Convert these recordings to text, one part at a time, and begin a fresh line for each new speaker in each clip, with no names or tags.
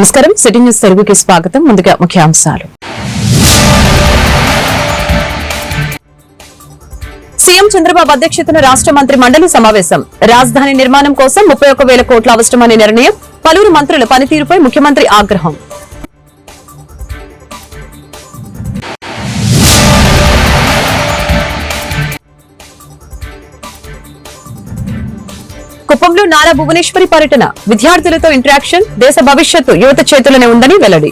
నమస్కారం, city news తెలుగుకి స్వాగతం. ముందుగా ముఖ్యాంశాలు. సీఎం చంద్రబాబు అధ్యక్షతన రాష్ట్ర మంత్రి మండలి సమావేశం. రాజధాని నిర్మాణం కోసం 31,000 కోట్ల అవసరమనే నిర్ణయం. పలువురు మంత్రుల పనితీరుపై ముఖ్యమంత్రి ఆగ్రహం. కుప్పంలో నారా భువనేశ్వరి పర్యటన. విద్యార్థులతో ఇంటరాక్షన్. దేశ భవిష్యత్తు యువత చేతుల్లోనే ఉందని వెల్లడి.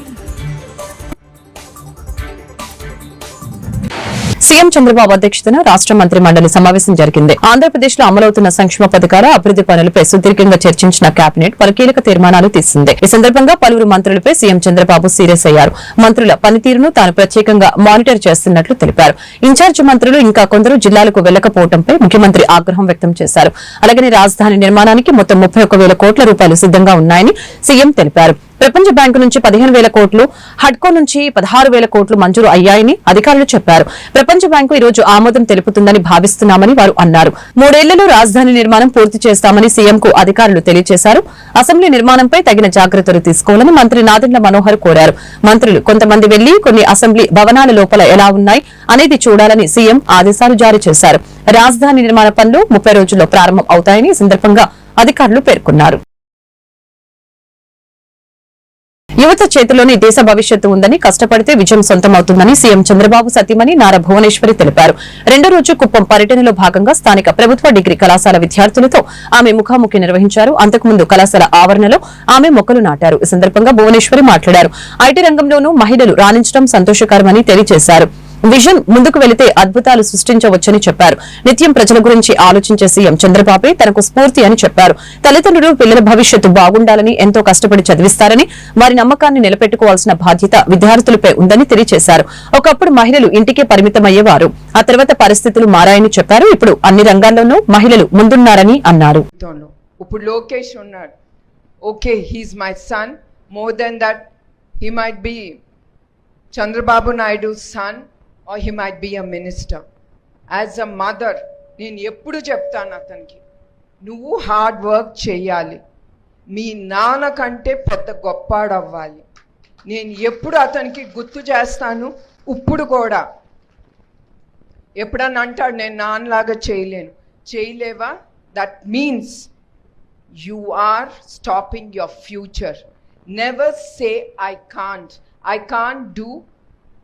సీఎం చంద్రబాబు అధ్యక్షతన రాష్ట్ర మంత్రి మండలి సమావేశం జరిగింది. ఆంధ్రప్రదేశ్ లో అమలవుతున్న సంక్షేమ పథకాల అభివృద్ది పనులపై సుదీర్ఘంగా చర్చించిన కేబినెట్ పలు కీలక తీర్మానాలు తీసింది. ఈ సందర్భంగా పలువురు మంత్రులపై సీఎం చంద్రబాబు సీరియస్ అయ్యారు. మంత్రుల పనితీరును తాను ప్రత్యేకంగా మానిటర్ చేస్తున్నట్లు తెలిపారు. ఇన్ఛార్జి మంత్రులు ఇంకా కొందరు జిల్లాలకు వెళ్లకపోవడంపై ముఖ్యమంత్రి ఆగ్రహం వ్యక్తం చేశారు. అలాగనే రాజధాని నిర్మాణానికి మొత్తం 31,000 కోట్ల రూపాయలు సిద్దంగా ఉన్నాయని సీఎం తెలిపారు. ప్రపంచ బ్యాంకు నుంచి 15,000 కోట్లు, హడ్కో నుంచి 16,000 కోట్లు మంజూరు అయ్యాయని అధికారులు చెప్పారు. ప్రపంచ బ్యాంకు ఈ రోజు ఆమోదం తెలుపుతుందని భావిస్తున్నామని వారు అన్నారు. 3 ఏళ్లలో రాజధాని నిర్మాణం పూర్తి చేస్తామని సీఎంకు అధికారులు తెలియజేశారు. అసెంబ్లీ నిర్మాణంపై తగిన జాగ్రత్తలు తీసుకోవాలని మంత్రి నాదెండ్ల మనోహర్ కోరారు. మంత్రులు కొంతమంది వెళ్లి కొన్ని అసెంబ్లీ భవనాల లోపల ఎలా ఉన్నాయి అనేది చూడాలని సీఎం ఆదేశాలు జారీ చేశారు. రాజధాని నిర్మాణ పనులు 30 రోజుల్లో ప్రారంభం అవుతాయని ఈ సందర్భంగా అధికారులు పేర్కొన్నారు. యువత చేతిలోని దేశ భవిష్యత్తు ఉందని, కష్టపడితే విజయం సొంతమవుతుందని సీఎం చంద్రబాబు సతీమణి నారా భువనేశ్వరి తెలిపారు. 2 రోజు కుప్పం పర్యటనలో భాగంగా స్థానిక ప్రభుత్వ డిగ్రీ కళాశాల విద్యార్థులతో ఆమె ముఖాముఖి నిర్వహించారు. అంతకుముందు కళాశాల ఆవరణలో ఆమె మొక్కలు నాటారు. ఈ సందర్భంగా భువనేశ్వరి మాట్లాడారు. ఐటీ రంగంలోనూ మహిళలు రాణించడం సంతోషకరమని తెలియజేశారు. విజన్ ముందుకు వెళితే అద్భుతాలు సృష్టించవచ్చని చెప్పారు. నిత్యం ప్రజల గురించి ఆలోచించే సీఎం చంద్రబాబే తనకు స్ఫూర్తి అని చెప్పారు. తల్లిదండ్రులు పిల్లల భవిష్యత్తు బాగుండాలని ఎంతో కష్టపడి చదివిస్తారని, వారి నమ్మకాన్ని నిలబెట్టుకోవాల్సిన బాధ్యత విద్యార్థులపై ఉందని తెలియజేశారు. ఒకప్పుడు మహిళలు ఇంటికే పరిమితమయ్యేవారు. ఆ తర్వాత పరిస్థితులు మారాయని చెప్పారు. ఇప్పుడు అన్ని రంగాల్లోనూ మహిళలు ముందున్నారని అన్నారు.
ఇప్పుడు లోకేష్ ఉన్నాడు. Okay, he's my son. More than that he might be Chandrababu Naidu son, or he might be a minister. As a mother, నేను ఎప్పుడు చెప్తాను అతనికి, నువ్వు హార్డ్ వర్క్ చేయాలి, మీ నాన్న కంటే పెద్ద గొప్పాడవ్వాలి. నేను ఎప్పుడు అతనికి గుర్తు చేస్తాను. ఇప్పుడు కూడా ఎప్పుడన్నా అంటాడు నేను నాన్నలాగా చేయలేవా? That means you are stopping your future. Never say I can't do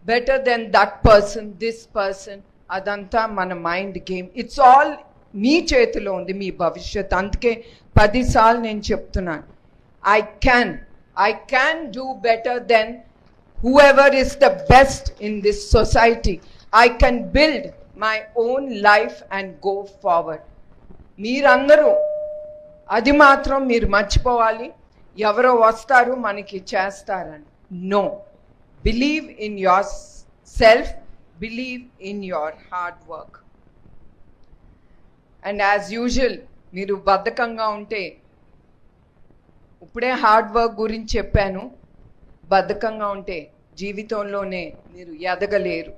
better than that person, this person. అదంతా మన మైండ్ గేమ్. ఇట్స్ ఆల్ మీ చేతిలో ఉంది మీ భవిష్యత్. అందుకే 10 సార్లు నేను చెప్తున్నాను, I can do better than whoever is the best in this society. I can build my own life and go forward. మీరందరూ అది మాత్రం మీరు మర్చిపోవాలి. ఎవరో వస్తారు మనకి చేస్తారని. No. Believe in yourself, believe in your hard work. And as usual, మీరు బద్ధకంగా ఉంటే, ఇప్పుడే హార్డ్ వర్క్ గురించి చెప్పాను, బద్ధకంగా ఉంటే జీవితంలోనే మీరు ఎదగలేరు.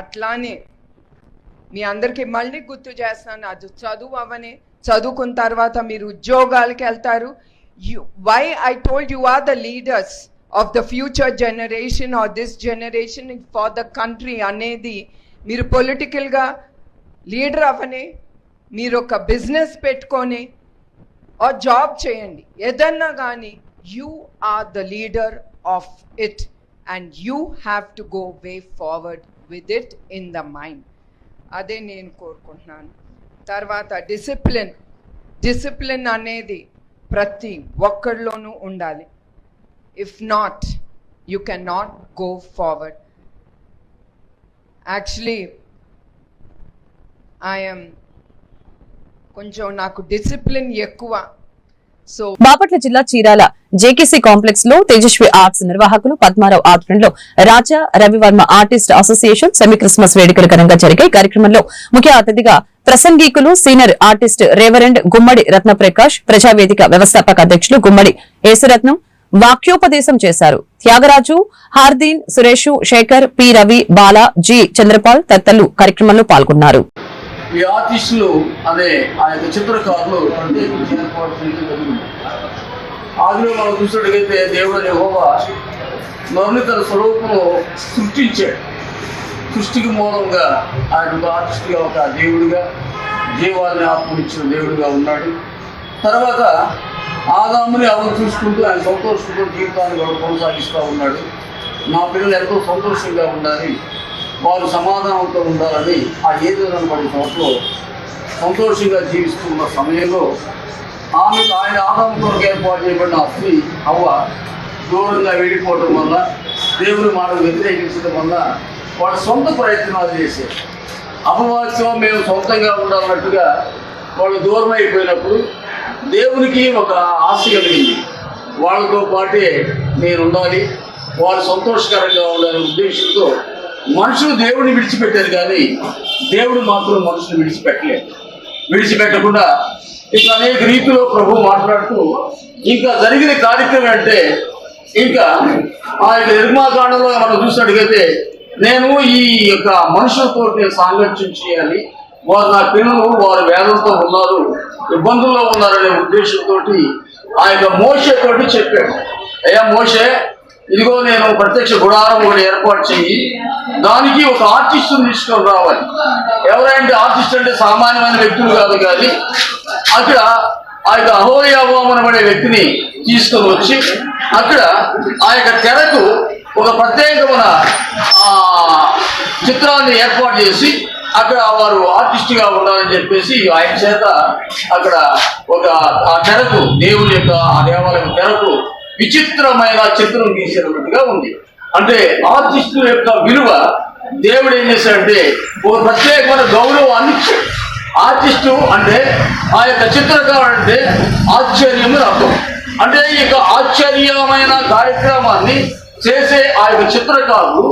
అట్లానే మీ అందరికీ మళ్ళీ గుర్తు చేస్తున్నాను, అది చదువు అవనే, చదువుకున్న తర్వాత మీరు ఉద్యోగాలకు వెళ్తారు. Why I told you are the leaders of the future generation or this generation for the country అనేది, మీరు పొలిటికల్గా లీడర్ అవనే, మీరు ఒక బిజినెస్ పెట్టుకొని ఆర్ జాబ్ చేయండి, ఏదన్నా కానీ you are the leader of it and you have to go way forward with it in the mind. అదే నేను కోరుకుంటున్నాను. తర్వాత డిసిప్లిన్ అనేది ప్రతి ఒక్కరిలోనూ ఉండాలి. If not, you cannot go forward. Actually, కొంచెం నాకు డిసిప్లిన్ ఎక్కువ. సో
బాపట్ల జిల్లా చీరాల జేకేసీ కాంప్లెక్స్ లో తేజస్వి ఆర్ట్స్ నిర్వాహకులు పద్మారావు ఆధ్వర్యంలో Raja Ravi Varma artist association semi Christmas వేడుకలు ఘనంగా జరిగాయి. కార్యక్రమంలో ముఖ్య అతిథిగా ప్రసంగికులు senior artist reverend Gummadi Ratnaprakash, Prajavedika వ్యవస్థాపక అధ్యక్షులు గుమ్మడి యేసురత్నం వాక్యోపదేశం చేశారు. త్యాగరాజు, హార్దీన్, సురేష్, శేఖర్, పి రవి, బాల, జి చంద్రపాల్ తదితరులు కార్యక్రమంలో పాల్గొన్నారు.
ఈ ఆర్టిస్టులు అనే ఆ యొక్క చిత్రకారులు ఆదిలో మనం చూసినట్టుగైతే దేవుడు యెహోవా నరుని తన స్వరూపంలో సృష్టించాడు. సృష్టికి మూలంగా ఆయన ఆర్టిస్ట్గా ఒక దేవుడిగా జీవాన్ని ఆత్మనిచ్చిన దేవుడిగా ఉన్నాడు. తర్వాత ఆదాముని అవను చూసుకుంటూ ఆయన సంతోషంతో జీవితాన్ని కొనసాగిస్తూ ఉన్నాడు. నా పిల్లలు ఎంతో సంతోషంగా ఉండాలి, వారు సమాధానంతో ఉండాలని ఆ ఏదైనా పడి చోట్ల సంతోషంగా జీవిస్తున్న సమయంలో ఆయన ఆదాముతో ఏర్పాటు చేయబడిన స్త్రీ హవ్వ దూరంగా వెళ్ళిపోవడం వల్ల, దేవుని మాటకు వ్యతిరేకించడం వల్ల వాడు సొంత ప్రయత్నాలు చేశారు. అపవాక్యం మేము సొంతంగా ఉండాలన్నట్టుగా వాళ్ళు దూరం అయిపోయినప్పుడు దేవునికి ఒక ఆశ కలిగింది. వాళ్ళతో పాటే నేను ఉండాలి, వాళ్ళు సంతోషకరంగా ఉండాలనే ఉద్దేశంతో మనుషులు దేవుడిని విడిచిపెట్టారు, కానీ దేవుడు మాత్రం మనుషులు విడిచిపెట్టకుండా ఇట్లా అనేక రీతిలో ప్రభు మాట్లాడుతూ ఇంకా జరిగిన కార్యక్రమం అంటే ఇంకా ఆ యొక్క నిర్మాకాండంలో మనం చూసినట్టుగైతే నేను ఈ యొక్క మనుషులతో నేను సాంగత్యం చేయాలి, వారు నా పిల్లలు వారు వేదంతో ఉన్నారు, ఇబ్బందుల్లో ఉన్నారనే ఉద్దేశంతో ఆ యొక్క మోషేతోటి చెప్పాడు, అయ్యా మోషే ఇదిగో నేను ప్రత్యక్ష గుడారం ఒకటి ఏర్పాటు చెయ్యి, దానికి ఒక ఆర్టిస్టుని తీసుకొని రావాలి. ఎవరైతే ఆర్టిస్ట్ అంటే సామాన్యమైన వ్యక్తులు కాదు, కానీ అక్కడ ఆ యొక్క అహోయావం అనబడే వ్యక్తిని తీసుకొని వచ్చి అక్కడ ఆ యొక్క తెరకు ఒక ప్రత్యేకమైన చిత్రాన్ని ఏర్పాటు చేసి అక్కడ వారు ఆర్టిస్ట్గా ఉండాలని చెప్పేసి ఆయన చేత అక్కడ ఒక ఆ తెరకు దేవుని యొక్క ఆ దేవాలయం తెరకు విచిత్రమైన చిత్రం గీసినట్టుగా ఉంది. అంటే ఆర్టిస్టు యొక్క విలువ దేవుడు ఏం చేశాడంటే ఒక ప్రత్యేకమైన గౌరవాన్ని ఇచ్చాడు. ఆర్టిస్టు అంటే ఆ యొక్క చిత్రకారుడు అంటే ఆశ్చర్యం అర్థం. అంటే ఈ యొక్క ఆశ్చర్యమైన కార్యక్రమాన్ని చేసే ఆ యొక్క చిత్రకారులు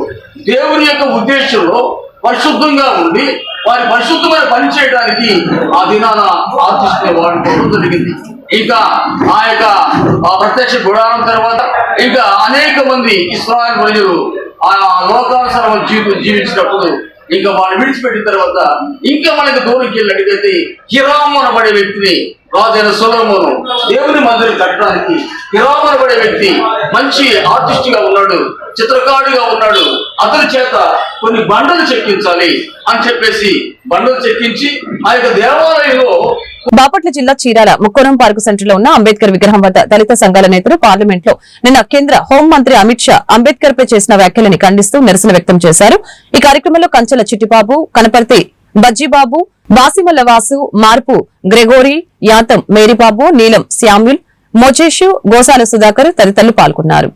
దేవుని యొక్క ఉద్దేశంలో పరిశుద్ధంగా ఉండి వారి పరిశుద్ధమైన పని చేయడానికి ఆ దినాన ఆర్టిస్ట్ని వాడుకోవడం జరిగింది. ఇంకా ఆ యొక్క ప్రత్యక్ష గుడారం తర్వాత ఇంకా అనేక మంది ఇశ్రాయేలు ప్రజలు ఆ లోకానుసారం జీవించినప్పుడు ఇంకా వాళ్ళు విడిచిపెట్టిన తర్వాత ఇంకా మనకి దూరంకి వెళ్ళి అడిగితే హిరాము అనబడే వ్యక్తిని రాజైన సొలొమోను దేవుని మందిరం కట్టడానికి హిరాము అనబడే వ్యక్తి మంచి ఆర్టిస్ట్ గా ఉన్నాడు, చిత్రకారుడిగా ఉన్నాడు, అతని చేత కొన్ని బండలు చెక్కించాలి అని చెప్పేసి బండలు చెక్కించి ఆ యొక్క దేవాలయంలో
బాపట్ల జిల్లా చీరాల ముక్కోణం పార్కు సెంటర్ లో ఉన్న అంబేద్కర్ విగ్రహం వద్ద దళిత సంఘాల నేతలు పార్లమెంట్ లో నిన్న కేంద్ర హోంమంత్రి అమిత్ షా అంబేద్కర్ పై చేసిన వ్యాఖ్యలని ఖండిస్తూ నిరసన వ్యక్తం చేశారు. ఈ కార్యక్రమంలో కంచెల చిట్టిబాబు, కనపర్తి బజ్జీబాబు, బాసిమల్ల వాసు, మార్పు గ్రెగోరీ, యాతం మేరీబాబు, నీలం శామ్యుల్, మోచేషు, గోసాల సుధాకర్ తదితరులు పాల్గొన్నారు.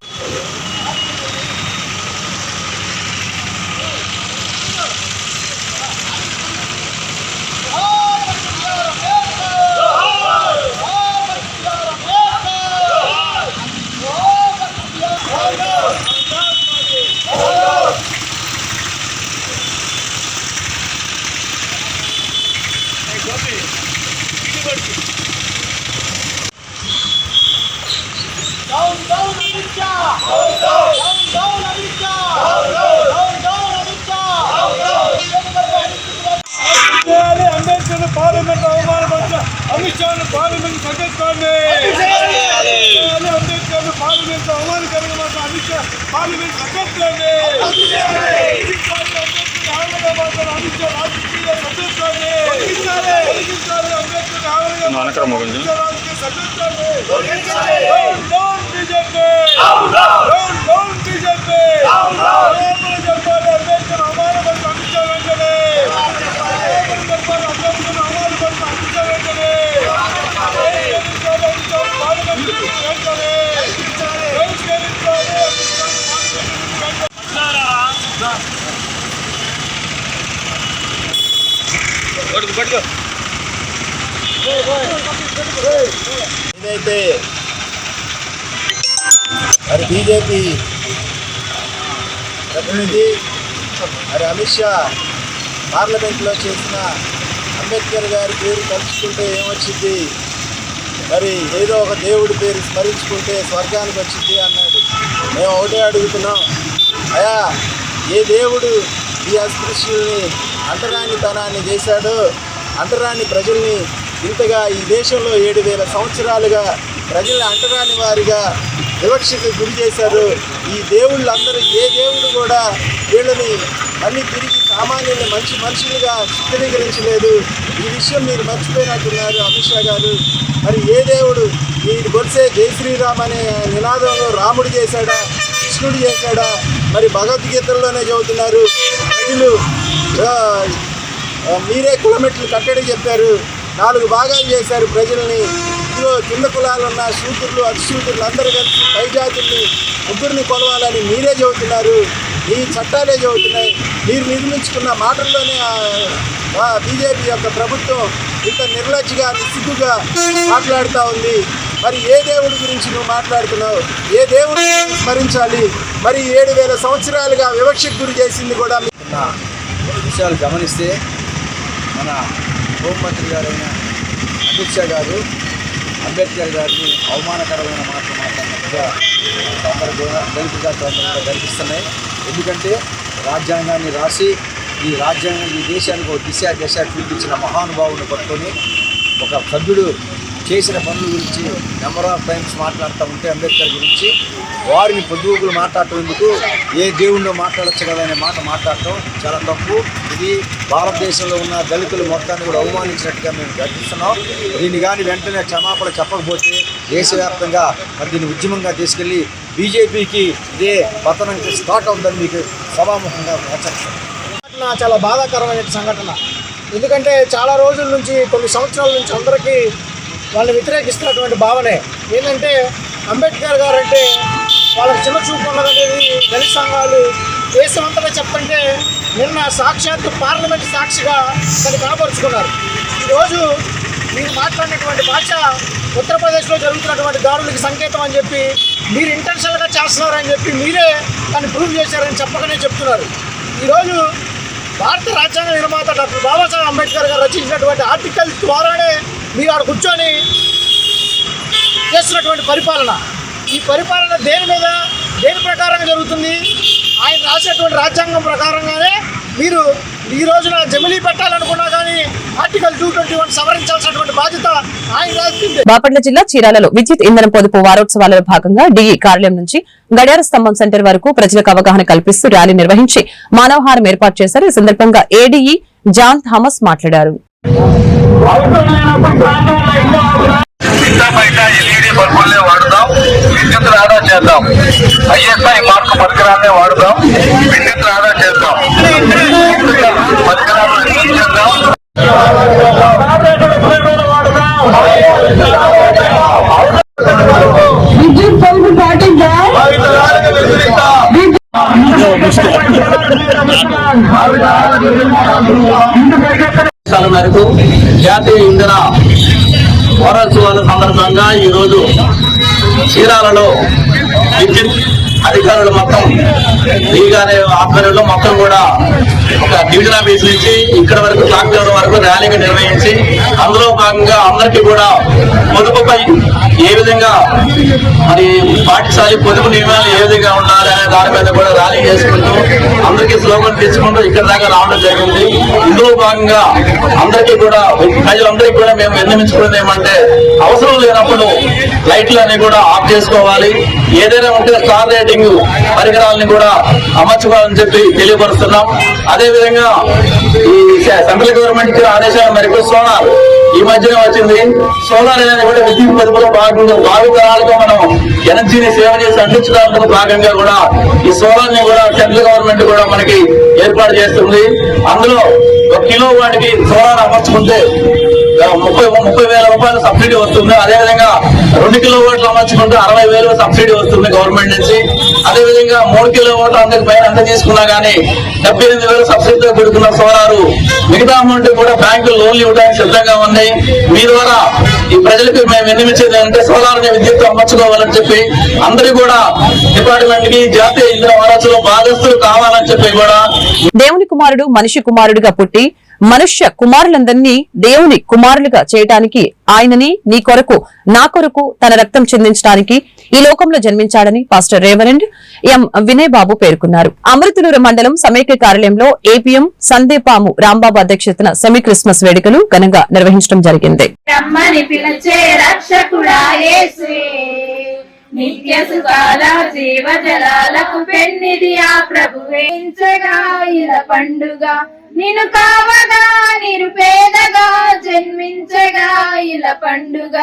అంబేద్కర్ పార్లమెంట్ అవమానపరిచిన అమిత్ షా పార్లమెంట్ సభ్యత్వాన్ని అంబేద్కర్ పార్లమెంట్ అవమానకరంగా అమిత్ షా పార్లమెంట్ సభ్యత్వాన్ని అమిత్ షా రాజకీయ సభ్యత్వాన్ని
ఇదైతే మరి బీజేపీ ప్రతినిధి మరి అమిత్ షా పార్లమెంట్లో చేసిన అంబేద్కర్ గారి పేరు తలుచుకుంటే ఏమొచ్చింది, మరి ఏదో ఒక దేవుడి పేరు స్మరించుకుంటే స్వర్గానికి వచ్చింది అన్నాడు. మేము ఒకటే అడుగుతున్నాం, అయా ఏ దేవుడు ఈ అస్పృశ్యుల్ని అంటరానితనాన్ని చేశాడో, అంటరాని ప్రజల్ని ఇంతగా ఈ దేశంలో 7,000 సంవత్సరాలుగా ప్రజల్ని అంటరాని వారిగా వివక్షకు గురి చేశారు. ఈ దేవుళ్ళందరూ ఏ దేవుడు కూడా వీళ్ళని మళ్ళీ తిరిగి సామాన్యుల్ని మంచి మనుషులుగా చిత్రీకరించలేదు. ఈ విషయం మీరు మర్చిపోయినట్టున్నారు అమిత్ షా గారు. మరి ఏ దేవుడు మీరు కొలిసే జై శ్రీరామ్ అనే నినాదంలో రాముడు చేశాడా, కృష్ణుడు చేశాడా? మరి భగవద్గీతల్లోనే చెబుతున్నారు. ప్రజలు మీరే కులమెట్లు కట్టడి చెప్పారు, 4 భాగాలు చేశారు ప్రజల్ని. ఇందులో కింద కులాలున్న శూద్రులు అతిశూద్రులు అందరూ కలిసి పై జాతుల్ని ముగ్గురిని కొలవాలని మీరే చెబుతున్నారు. ఈ చట్టాలే చెబుతున్నాయి. మీరు నిర్మించుకున్న మాటల్లోనే బీజేపీ యొక్క ప్రభుత్వం ఇంత నిర్లజ్జగా నిస్సిగ్గుగా మాట్లాడుతూ ఉంది. మరి ఏ దేవుడి గురించి నువ్వు మాట్లాడుతున్నావు? ఏ దేవుడిని స్మరించాలి? మరి 7000 సంవత్సరాలుగా వివక్షకు గురి చేసింది కూడా విషయాలు గమనిస్తే మన హోంమంత్రి గారైన అమిత్ షా గారు అంబేద్కర్ గారిని అవమానకరమైన మాటలు మాట్లాడినట్టుగా అందరూ దళిత జాతులందరూ కనిపిస్తున్నాయి. ఎందుకంటే రాజ్యాంగాన్ని రాసి ఈ రాజ్యాంగం ఈ దేశానికి ఒక దిశ చూపించిన మహానుభావుని పట్టుకొని ఒక సభ్యుడు చేసిన పనుల గురించి నెంబర్ ఆఫ్ టైమ్స్ మాట్లాడుతూ ఉంటే అంబేద్కర్ గురించి వారిని పొద్దుగులు మాట్లాడటం ఎందుకు, ఏ దేవుణ్ణో మాట్లాడచ్చు కదా అనే మాట మాట్లాడటం చాలా తప్పు. ఇది భారతదేశంలో ఉన్న దళితులు మొత్తాన్ని కూడా అవమానించినట్టుగా మేము ప్రకటిస్తున్నాం. దీన్ని కానీ వెంటనే క్షమాపణ చెప్పకపోతే దేశవ్యాప్తంగా మరి దీన్ని ఉద్యమంగా తీసుకెళ్ళి బీజేపీకి ఇదే పతనం స్టార్ట్ అవుతుందని మీకు సభాముఖంగా హెచ్చరిస్తున్నాం.
చాలా బాధాకరమైన సంఘటన. ఎందుకంటే చాలా రోజుల నుంచి, కొన్ని సంవత్సరాల నుంచి అందరికీ వాళ్ళని వ్యతిరేకిస్తున్నటువంటి భావనే ఏంటంటే అంబేద్కర్ గారు అంటే వాళ్ళకి చిన్న చూపు ఉన్నదనేది దళిత సంఘాలు దేశమంతటా చెప్పంటే నిన్న సాక్షాత్తు పార్లమెంట్ సాక్షిగా దాన్ని కనపరుచుకున్నారు. ఈరోజు మీరు మాట్లాడినటువంటి భాష ఉత్తరప్రదేశ్లో జరుగుతున్నటువంటి దాడులకి సంకేతం అని చెప్పి, మీరు ఇంటెన్షనల్గా చేస్తున్నారని చెప్పి మీరే దాన్ని ప్రూవ్ చేశారని చెప్పకనే చెప్తున్నారు. ఈరోజు భారత రాజ్యాంగ నిర్మాత డాక్టర్ బాబాసాహెబ్ అంబేద్కర్ గారు రచించినటువంటి ఆర్టికల్ ద్వారానే మీరు ఆడ కూర్చొని చేస్తున్నటువంటి పరిపాలన, ఈ పరిపాలన దేని ప్రకారంగా జరుగుతుంది? ఆయన రాసినటువంటి రాజ్యాంగం ప్రకారంగానే మీరు ఈ రోజున జమిలీ పెట్టాలనుకున్నా కానీ ఆర్టికల్ 221 సవరించాల్సినటువంటి బాధ్యత ఆయన రాసింది.
బాపట్ల జిల్లా చీరాలలో విద్యుత్ ఇంధన పొదుపు వారోత్సవాలలో భాగంగా డిఈ కార్యాలయం నుంచి గడియార స్తంభం సెంటర్ వరకు ప్రజలకు అవగాహన కల్పిస్తూ ర్యాలీ నిర్వహించి మానవహారం ఏర్పాటు చేశారు. ఈ సందర్భంగా ఏడీఈ జాన్ థామస్ మాట్లాడారు.
బయట ఎల్ఈడి బల్బుల్నే వాడుదాం, విద్యుత్ ఆదా చేద్దాం. ఐఎస్ఐ మార్కు పరికరాలనే వాడుదాం, విద్యుత్ ఆదా చేద్దాం. పరికరాలు చేద్దాం.
విద్యుత్ పొదుపు పాటిద్దాం.
మేరకు జాతీయ ఇంధన వారోత్సవాల సందర్భంగా ఈరోజు చీరాలలో విద్యుత్ అధికారులు మొత్తం ఈగానే ఆధ్వర్యంలో మొత్తం కూడా ఒక డివిజన్ ఆఫీస్ నుంచి ఇక్కడ వరకు క్లాక్ టవర్ వరకు ర్యాలీగా నిర్వహించి అందులో భాగంగా అందరికీ కూడా పొదుపుపై ఏ విధంగా మరి పాఠశాల పొదుపు నియమాలు ఏ విధంగా ఉండాలి అనే దాని మీద కూడా ర్యాలీ చేసుకుంటూ అందరికీ స్లోగన్ తెచ్చుకుంటూ ఇక్కడ దాకా రావడం జరిగింది. ఇందులో భాగంగా అందరికీ కూడా ప్రజలందరికీ కూడా మేము విన్నవించుకున్నది ఏమంటే అవసరం లేనప్పుడు లైట్లన్నీ కూడా ఆఫ్ చేసుకోవాలి, ఏదైనా ఉంటే స్టార్ రేటింగ్ పరికరాలని కూడా అమర్చుకోవాలని చెప్పి తెలియపరుస్తున్నాం. అదేవిధంగా ఈ సెంట్రల్ గవర్నమెంట్ ఆదేశాల మేరకు సోలార్ ఈ మధ్యన వచ్చింది. సోలార్ అనేది కూడా విద్యుత్ పొదుపులో భాగంగా భావితరాలుగా మనం ఎనర్జీని సేవ చేసి అందించడానికి భాగంగా కూడా ఈ సోలార్ ని కూడా సెంట్రల్ గవర్నమెంట్ కూడా మనకి ఏర్పాటు చేస్తుంది. అందులో 1 కిలో వాటికి సోలార్ అమర్చుకుంటే 30,000 రూపాయలు సబ్సిడీ వస్తుంది. అదేవిధంగా 2 కిలోవాట్లు అమర్చుకుంటే 60,000 సబ్సిడీ వస్తుంది గవర్నమెంట్ నుంచి. అదేవిధంగా 3 కిలోవాట్లు అందరికి పైన అంత తీసుకున్నా కానీ 78,000 సబ్సిడీతో పెడుతున్న సోలారు. మిగతా అమౌంట్ కూడా బ్యాంకులు లోన్లు ఇవ్వడానికి సిద్ధంగా ఉన్నాయి. మీ ద్వారా ఈ ప్రజలకు మేము విన్నవించేది అంటే సోలార్ విద్యుత్ అమర్చుకోవాలని చెప్పి అందరూ కూడా డిపార్ట్మెంట్ కి జాతీయ ఇంధన వారోత్సవం భాగస్తులు కావాలని చెప్పి కూడా.
దేవుని కుమారుడు మనిషి కుమారుడిగా పుట్టి మనుష్య కుమారులందరినీ దేవుని కుమారులుగా చేయటానికి ఆయనని నీ కొరకు నా కొరకు తన రక్తం చిందించడానికి ఈ లోకంలో జన్మించాడని పాస్టర్ రెవరెండ్ ఎం వినయ్ బాబు పేర్కొన్నారు. అమృతలూరు మండలం సమైక్య కార్యాలయంలో ఏపీఎం సందీపాము రాంబాబు అధ్యక్షతన సెమీ క్రిస్మస్ వేడుకలు ఘనంగా నిర్వహించడం జరిగింది.
నిత్య సుఖాల జీవ జలాలకు పెన్నిది ఆ ప్రభువేంచగా ఇలా పండుగ నిన్ను కావగా నిరుపేదగా జన్మించగా ఇలా పండుగ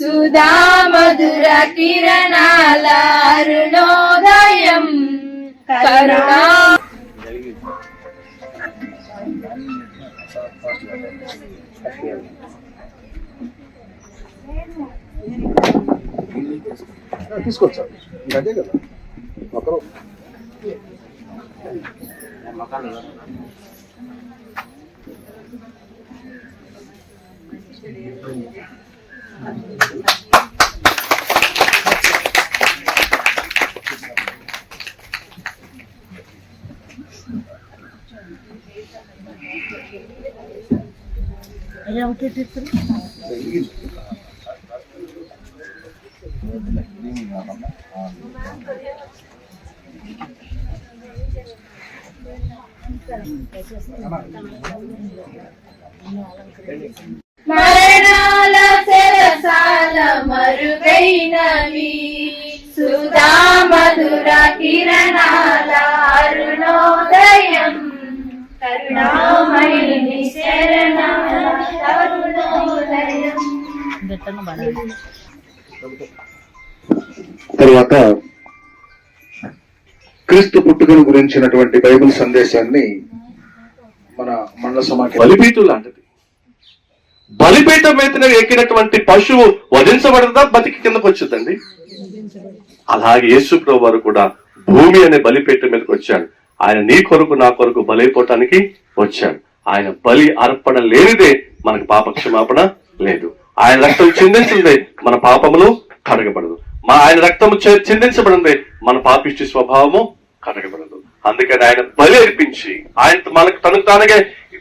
సుధా మధుర కిరణాల అరుణోదయం కరుణా
తీసుకోవచ్చు అదే కదా ఒకరు
మరణాల శరసాల మరుగైనవి సుధా మధుర కిరణాల అరుణోదయం కరుణామయుని శరణాల అరుణోదయం.
తరువాత క్రీస్తు పుట్టుకను గురించినటువంటి బైబిల్ సందేశాన్ని మన మండల సమాఖ్య
బలిపీఠం లాంటిది. బలిపీఠం మీద ఎక్కినటువంటి పశువు వధించబడదా, బతికి కిందకు వచ్చిందండి. అలాగే యేసు ప్రభు వారు కూడా భూమి అనే బలిపీఠం మీదకి వచ్చాడు. ఆయన నీ కొరకు నా కొరకు బలైపోవటానికి వచ్చాడు. ఆయన బలి అర్పణ లేనిదే మనకు పాప క్షమాపణ లేదు. ఆయన రక్తం చిందించిందే మన పాపములు కడగబడదు. ఆయన రక్తము చిందించబడింది మన పాపిష్టి స్వభావము కడగబడదు. అందుకని ఆయన బలి అర్పించి ఆయన మనకు తనకు తానుగా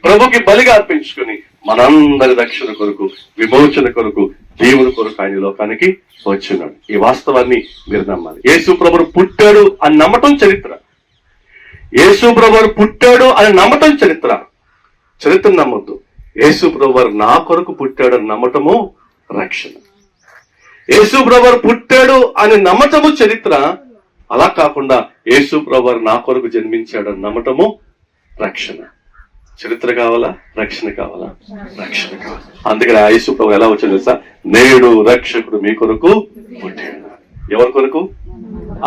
ప్రభుకి బలిగా అర్పించుకుని మనందరి రక్షణ కొరకు విమోచన కొరకు దేవుని కొరకు ఆయన లోకానికి వచ్చినాడు. ఈ వాస్తవాన్ని మీరు నమ్మాలి. యేసు ప్రభువు పుట్టాడు అని నమ్మటం చరిత్ర. యేసు ప్రభువు పుట్టాడు అని నమ్మటం చరిత్ర. చరిత్ర నమ్మొద్దు. యేసు ప్రభువు నా కొరకు పుట్టాడు అని నమ్మటము రక్షణ. యేసు ప్రభువు పుట్టాడు అని నమ్మటము చరిత్ర. అలా కాకుండా యేసు ప్రభువు నా కొరకు జన్మించాడు అని నమ్మటము రక్షణ. చరిత్ర కావాలా, రక్షణ కావాలా? రక్షణ కావాలి. అందుకని ఆ యేసు ప్రభు ఎలా వచ్చాడు తెలుసా? నేడు రక్షకుడు మీ కొరకు పుట్టాడు. ఎవరి కొరకు?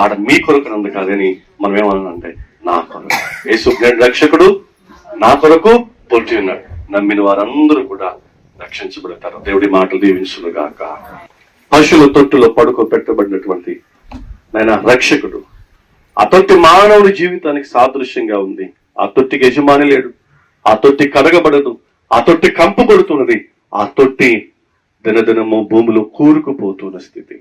ఆడ మీ కొరకు నందు కాదని మనం ఏమన్నానంటే నా కొరకు. యేసు నేడు రక్షకుడు నా కొరకు పుట్టి ఉన్నాడు. నమ్మిన వారందరూ కూడా రక్షించబడతారు. దేవుడి మాటలు దీవించునుగాక. పశువుల తొట్టులో పడుకోబెట్టబడినటువంటి ఆయన రక్షకుడు. ఆ తొట్టి మానవుడి జీవితానికి సాదృశ్యంగా ఉంది. ఆ తొట్టికి యజమాని లేడు. ఆ తొట్టి కడగబడదు. ఆ తొట్టి కంపబడుతున్నది. ఆ తొట్టి దినదినము భూమిలో కూరుకుపోతున్న స్థితి.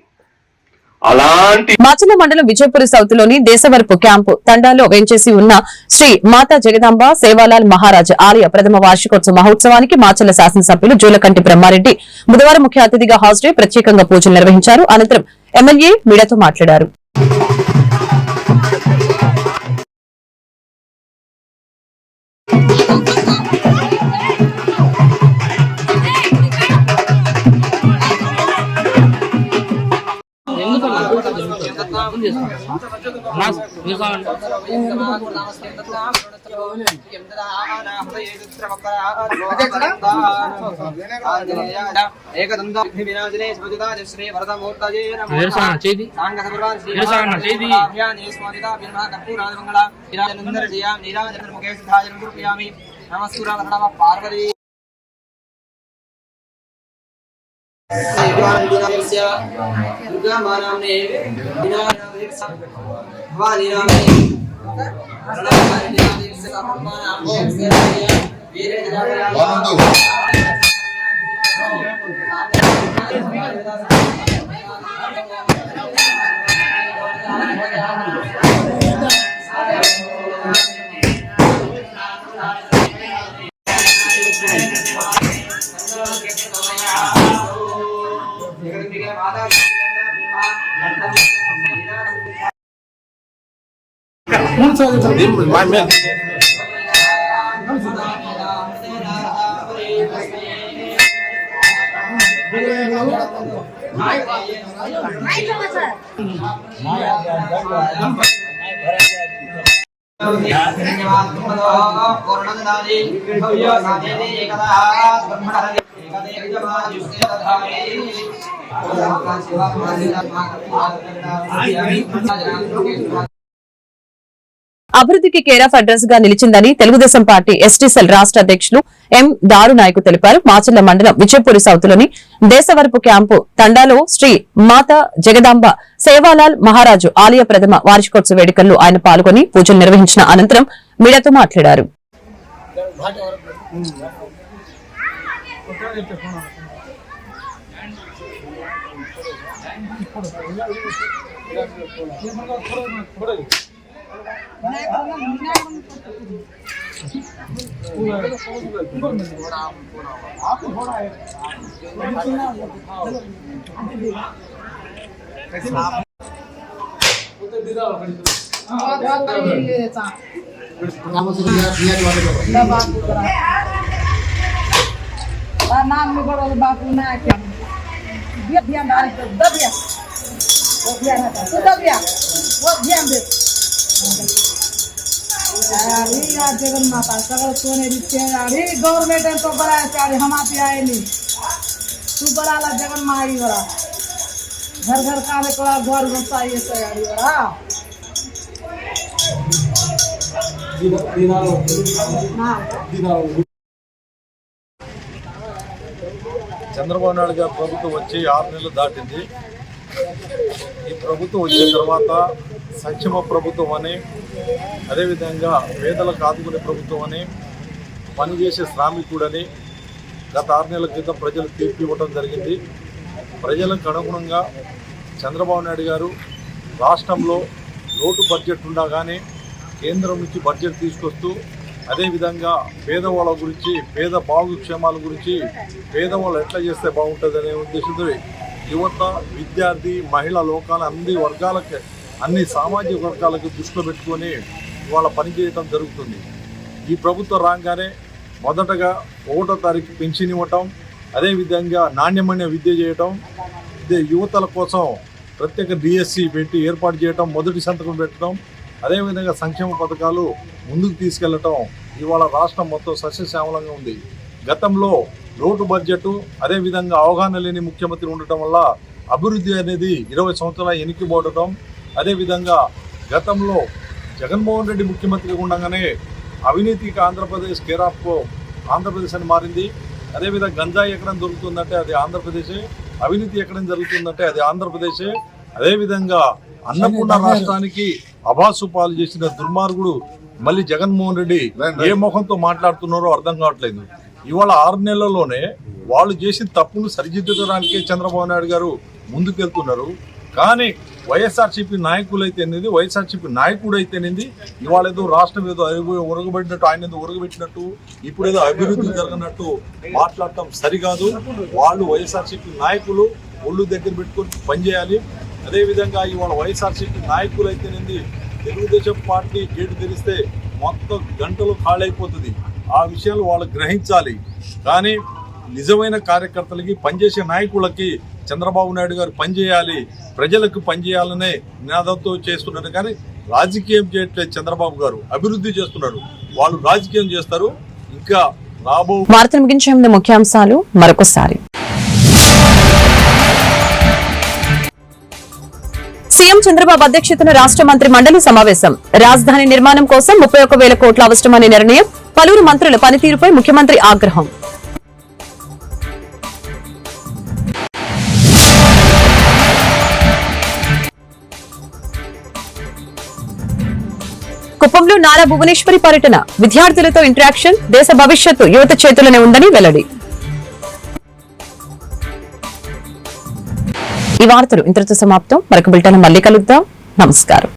అలాంటి
మాచల మండలం విజయపురి సౌత్ లోని దేశవరపు క్యాంపు తండాలో వెంచేసి ఉన్న శ్రీ మాతా జగదాంబ సేవాలాల్ మహారాజ్ ఆలయ ప్రథమ వార్షికోత్సవ మహోత్సవానికి మాచల శాసనసభ్యులు జూలకంటి బ్రహ్మారెడ్డి బుధవారం ముఖ్య అతిథిగా హాజరై ప్రత్యేకంగా పూజలు నిర్వహించారు. అనంతరం ఎమ్మెల్యే మీడియాతో మాట్లాడారు.
పార్వతీ दुर्गा मानाम्ने भवानी नामे माता
అభివృద్ధికి కేర్ ఆఫ్ అడ్రస్ గా నిలిచిందని తెలుగుదేశం పార్టీ ఎస్టీ సెల్ రాష్ట్ర అధ్యక్షులు ఎం దారు నాయకు తెలిపారు. మాచర్ల మండలం విజయపూరి సౌత్లోని దేశవరపు క్యాంపు తండాలో శ్రీ మాత జగదాంబ సేవాలాల్ మహారాజు ఆలయ ప్రథమ వార్షికోత్సవ వేడుకల్లో ఆయన పాల్గొని పూజలు నిర్వహించిన అనంతరం మీడియాతో మాట్లాడారు.
जगन्माता सगल सोने अरे गवर्नमेंट तो बड़ा चारे हम आप आए नहीं तू बड़ा ला जगन माई बड़ा घर घर काले कोड़ा घर घुसा ये तैयारी बड़ा
చంద్రబాబు నాయుడు గారి ప్రభుత్వం వచ్చి 6 నెలలు దాటింది. ఈ ప్రభుత్వం వచ్చిన తర్వాత సంక్షేమ ప్రభుత్వం అని, అదేవిధంగా పేదలకు ఆదుకునే ప్రభుత్వం అని, పనిచేసే శ్రామికుడని గత 6 నెలల క్రితం ప్రజలు తీర్పు ఇవ్వడం జరిగింది. ప్రజలకు అనుగుణంగా చంద్రబాబు నాయుడు గారు రాష్ట్రంలో లోటు బడ్జెట్ ఉండగానే కేంద్రం నుంచి బడ్జెట్ తీసుకొస్తూ, అదేవిధంగా పేదవాళ్ళ గురించి, పేద బాగుక్షేమాల గురించి, పేదవాళ్ళు ఎట్లా చేస్తే బాగుంటుందనే ఉద్దేశంతో యువత, విద్యార్థి, మహిళా లోకాల అన్ని వర్గాలకి, అన్ని సామాజిక వర్గాలకు దృష్టిలో పెట్టుకొని ఇవాళ పనిచేయటం జరుగుతుంది. ఈ ప్రభుత్వం రాగానే మొదటగా 1వ తారీఖు పెన్షన్ ఇవ్వటం, అదేవిధంగా నాణ్యమైన విద్య చేయటం, ఇదే యువతల కోసం ప్రత్యేక డిఎస్సి పెట్టి ఏర్పాటు చేయటం, మొదటి సంతకం పెట్టడం, అదేవిధంగా సంక్షేమ పథకాలు ముందుకు తీసుకెళ్లటం ఇవాళ రాష్ట్రం మొత్తం సస్యశ్యామలంగా ఉంది. గతంలో లోటు బడ్జెట్, అదేవిధంగా అవగాహన లేని ముఖ్యమంత్రి ఉండటం వల్ల అభివృద్ధి అనేది 20 సంవత్సరాల ఎనికిపోవడం, అదేవిధంగా గతంలో జగన్మోహన్ రెడ్డి ముఖ్యమంత్రిగా ఉండగానే అవినీతికి ఆంధ్రప్రదేశ్ కేర్ ఆఫ్ ఆంధ్రప్రదేశ్ అని మారింది. అదేవిధంగా గంజాయి ఎక్కడ దొరుకుతుందంటే అది ఆంధ్రప్రదేశే, అవినీతి ఎక్కడ జరుగుతుందంటే అది ఆంధ్రప్రదేశే. అదేవిధంగా అన్నపూర్ణ రాష్ట్రానికి అభాసు పాలు చేసిన దుర్మార్గుడు మళ్ళీ జగన్మోహన్ రెడ్డి ఏ ముఖంతో మాట్లాడుతున్నారో అర్థం కావట్లేదు. ఇవాళ 6 నెలల్లోనే వాళ్ళు చేసిన తప్పును సరిదిద్దడానికే చంద్రబాబు నాయుడు గారు ముందుకెళ్తున్నారు. కానీ వైఎస్ఆర్సీపీ నాయకులైతేనేది, వైఎస్ఆర్సీపీ నాయకుడు అయితేనేది ఇవాళ ఏదో రాష్ట్రం ఏదో ఉరగబెట్టినట్టు, ఆయన ఏదో ఉరగబెట్టినట్టు, ఇప్పుడు ఏదో అభివృద్ధి జరగనట్టు మాట్లాడటం సరికాదు. వాళ్ళు వైఎస్ఆర్సీపీ నాయకులు ఒళ్ళు దగ్గర పెట్టుకొని పనిచేయాలి. అదేవిధంగా ఇవాళ వైఎస్ఆర్సీపీ నాయకులు అయితేనేది తెలుగుదేశం పార్టీ గేటు తెరిస్తే మొత్తం గంటలు ఖాళీ అయిపోతుంది. ఆ విషయాలు వాళ్ళు గ్రహించాలి. కానీ నిజమైన కార్యకర్తలకి, పనిచేసే నాయకులకి చంద్రబాబు నాయుడు గారు పనిచేయాలి, ప్రజలకు పనిచేయాలనే నినాదంతో చేస్తున్నారు. కానీ రాజకీయం చేయట్లేదు. చంద్రబాబు గారు అభివృద్ధి చేస్తున్నారు, వాళ్ళు రాజకీయం చేస్తారు. ఇంకా రాబో
వార్తలు ముగించే ముందు ముఖ్యాంశాలు మరొకసారి. సీఎం చంద్రబాబు అధ్యక్షతన రాష్ట్ర మంత్రి మండలి సమావేశం. రాజధాని నిర్మాణం కోసం 31,000 కోట్ల అవసరమనే నిర్ణయం. పలువురు మంత్రుల పనితీరుపై ముఖ్యమంత్రి ఆగ్రహం. కుప్పంలో నారా భువనేశ్వరి పర్యటన. విద్యార్థులతో ఇంటరాక్షన్. దేశ భవిష్యత్తు యువత చేతుల్లోనే ఉందని వెల్లడి. ఈ వార్తలు ఇంతటితో సమాప్తం. మరొక బులెటిన్ మళ్ళీ కలుద్దాం. నమస్కారం.